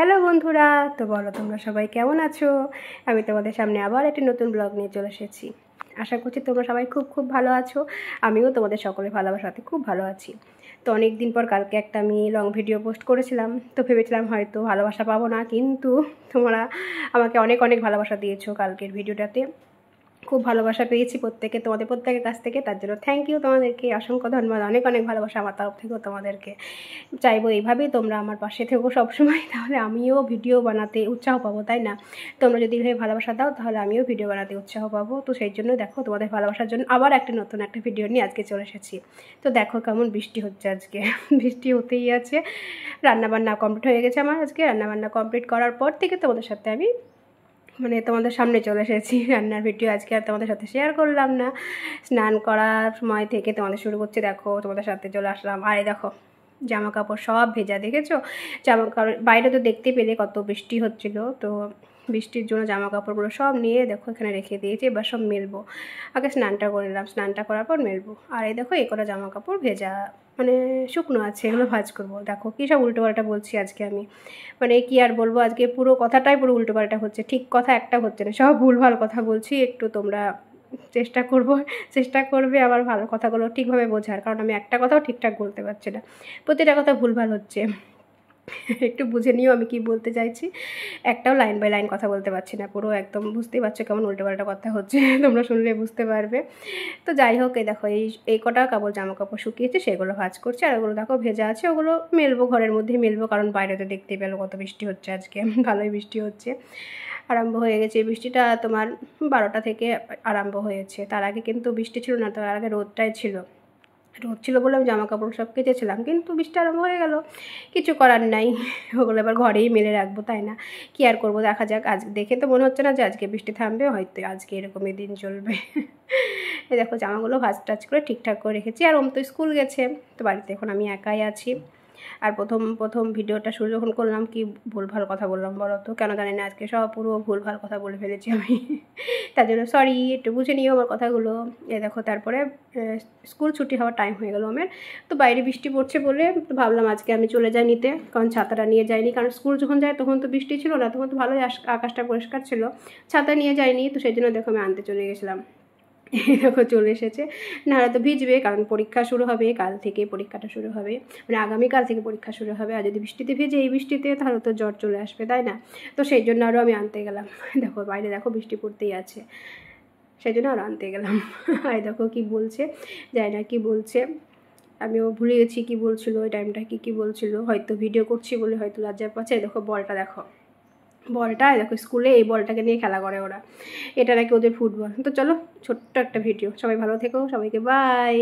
Hello বন্ধুরা, তো বলো তোমরা সবাই কেমন আছো? আমি তোমাদের সামনে আবার একটি নতুন ব্লগ নিয়ে চলে এসেছি। আশা করছি তোমরা সবাই খুব খুব ভালো আছো। আমিও তোমাদের সকলের ভালোবাসাতে খুব ভালো আছি। তো অনেক দিন পর কালকে একটা আমি লং ভিডিও পোস্ট করেছিলাম, তো ভেবেছিলাম হয়তো ভালোবাসা পাবো না, কিন্তু তোমরা আমাকে অনেক অনেক ভালোবাসা দিয়েছো কালকের ভিডিওটাতে। খুব ভালোবাসা পেয়েছি তোমাদের প্রত্যেকের কাছ থেকে, তার জন্য থ্যাংক ইউ তোমাদেরকে, অসংখ্য ধন্যবাদ। অনেক অনেক ভালোবাসা আমার তরফ থেকেও তোমাদেরকে। চাইবো এইভাবেই তোমরা আমার পাশে থেকো সবসময়, তাহলে আমিও ভিডিও বানাতে উৎসাহ পাবো, তাই না? তোমরা যদি এইভাবে ভালোবাসা দাও তাহলে আমিও ভিডিও বানাতে উৎসাহ পাবো। তো সেই জন্য দেখো, তোমাদের ভালোবাসার জন্য আবার নতুন একটা ভিডিও নিয়ে আজকে চলে এসেছি। তো দেখো কেমন বৃষ্টি হচ্ছে আজকে। বৃষ্টি হতেই আছে। রান্নাবান্না কমপ্লিট হয়ে গেছে আমার। আজকে রান্নাবান্না কমপ্লিট করার পর থেকে তোমাদের সাথে আমি তোমাদের সামনে চলে এসেছি। রান্নার ভিডিও আজকে আর তোমাদের সাথে শেয়ার করলাম না। স্নান করার সময় থেকে তোমাদের শুরু করছি, দেখো তোমাদের সাথে চলে আসলাম। আর এই দেখো জামা কাপড় সব ভেজা, দেখেছো? জামা কাপড় বাইরে তো দেখতে পেলে কত বৃষ্টি হচ্ছিল, তো বৃষ্টির জন্য জামা কাপড়গুলো সব নিয়ে দেখো এখানে রেখে দিয়েছি। এবার সব মেলবো। আগে স্নানটা করে নিলাম, স্নানটা করার পর মেলবো। আর এই দেখো এই কটা জামা কাপড় ভেজা, শুকনো আছে, এগুলো ভাঁজ করবো। দেখো কী সব উল্টোপাল্টা বলছি আজকে আমি, কি আর বলবো, আজকে পুরো কথাটাই পুরো উল্টোপাল্টা হচ্ছে, ঠিক কথা একটা হচ্ছে না, সব ভুলভাল কথা বলছি। একটু তোমরা চেষ্টা করবে আমার ভালো কথাগুলো ঠিকভাবে বোঝার, কারণ আমি একটা কথাও ঠিকঠাক বলতে পারছি না, প্রতিটা কথা ভুলভাল হচ্ছে। একটু বুঝে নিও আমি কি বলতে চাইছি। একটাও লাইন বাই লাইন কথা বলতে পারছি না, পুরো একদম বুঝতেই পারছো কেমন উল্টোপাল্টা কথা হচ্ছে। তোমরা শুনলে বুঝতে পারবে। তো যাই হোক, এই দেখো এই কটা জামা কাপড় শুকিয়েছে, সেগুলো ভাঁজ করছি। আর ওগুলো দেখো ভেজা আছে, ওগুলো মেলবো, ঘরের মধ্যেই মেলবো, কারণ বাইরে তো দেখতেই পেলো কত বৃষ্টি হচ্ছে আজকে। ভালোই বৃষ্টি হচ্ছে, আরম্ভ হয়ে গেছে বৃষ্টিটা। তোমার 12টা থেকে আরম্ভ হয়েছে, তার আগে কিন্তু বৃষ্টি ছিল না, তার আগে রোদ ছিল বলে আমি জামা কাপড় সব কেচেছিলাম, কিন্তু বৃষ্টি আরম্ভ হয়ে গেল, কিছু করার নাই। ওগুলো এবার ঘরেই মেলে রাখবো, তাই না? কি আর করবো, দেখা যাক। আজ দেখে তো মনে হচ্ছে না যে আজকে বৃষ্টি থামবে, হয়তো আজকে এরকমই দিন চলবে। এই দেখো জামাগুলো ভাঁজ টাজ করে ঠিকঠাক করে রেখেছি। আর ওম তো স্কুল গেছে, তো বাড়িতে এখন আমি একাই আছি। আর প্রথম ভিডিওটা শুরু যখন করলাম, কি ভুলভাল কথা বললাম বলো তো? কেন জানি না, আজকে সব পুরো ভুলভাল কথা বলে ফেলেছি আমি। তার জন্য সরি, একটু বুঝে নিও আমার কথাগুলো। দেখো তারপরে স্কুল ছুটি হওয়ার টাইম হয়ে গেল আমার। তো বাইরে বৃষ্টি পড়ছে বলে ভাবলাম আজকে আমি চলে যাই নিতে, কারণ ছাতাটা নিয়ে যাইনি। কারণ স্কুল যখন যায় তখন তো বৃষ্টি ছিল না, তখন তো ভালোই আকাশটা পরিষ্কার ছিল, ছাতা নিয়ে যাইনি। তো সেই জন্য দেখো আমি আনতে চলে গেছিলাম। দেখো চলে এসেছে। নাহলে তো ভিজবে, কারণ পরীক্ষা শুরু হবে কাল থেকে, পরীক্ষাটা শুরু হবে, আগামীকাল থেকে পরীক্ষা শুরু হবে। আর যদি বৃষ্টিতে ভিজে এই বৃষ্টিতে, তাহলে তো জ্বর চলে আসবে, তাই না? তো সেই জন্য আরও আমি আনতে গেলাম। দেখো বাইরে দেখো বৃষ্টি পড়তেই আছে, সেই জন্য আরও আনতে গেলাম। আর দেখো কি বলছে, জানি না কি বলছে, আমিও ভুলে গেছি কি বলছিল ওই টাইমটা, কি বলছিল। হয়তো ভিডিও করছি বলে হয়তো লজ্জা পাচ্ছে। দেখো বলটা দেখো, দেখো স্কুলে এই বলটাকে নিয়ে খেলা করে ওরা, এটা নাকি ওদের ফুটবল। তো চলো, ছোট্ট একটা ভিডিও, সবাই ভালো থেকো, সবাইকে বাই।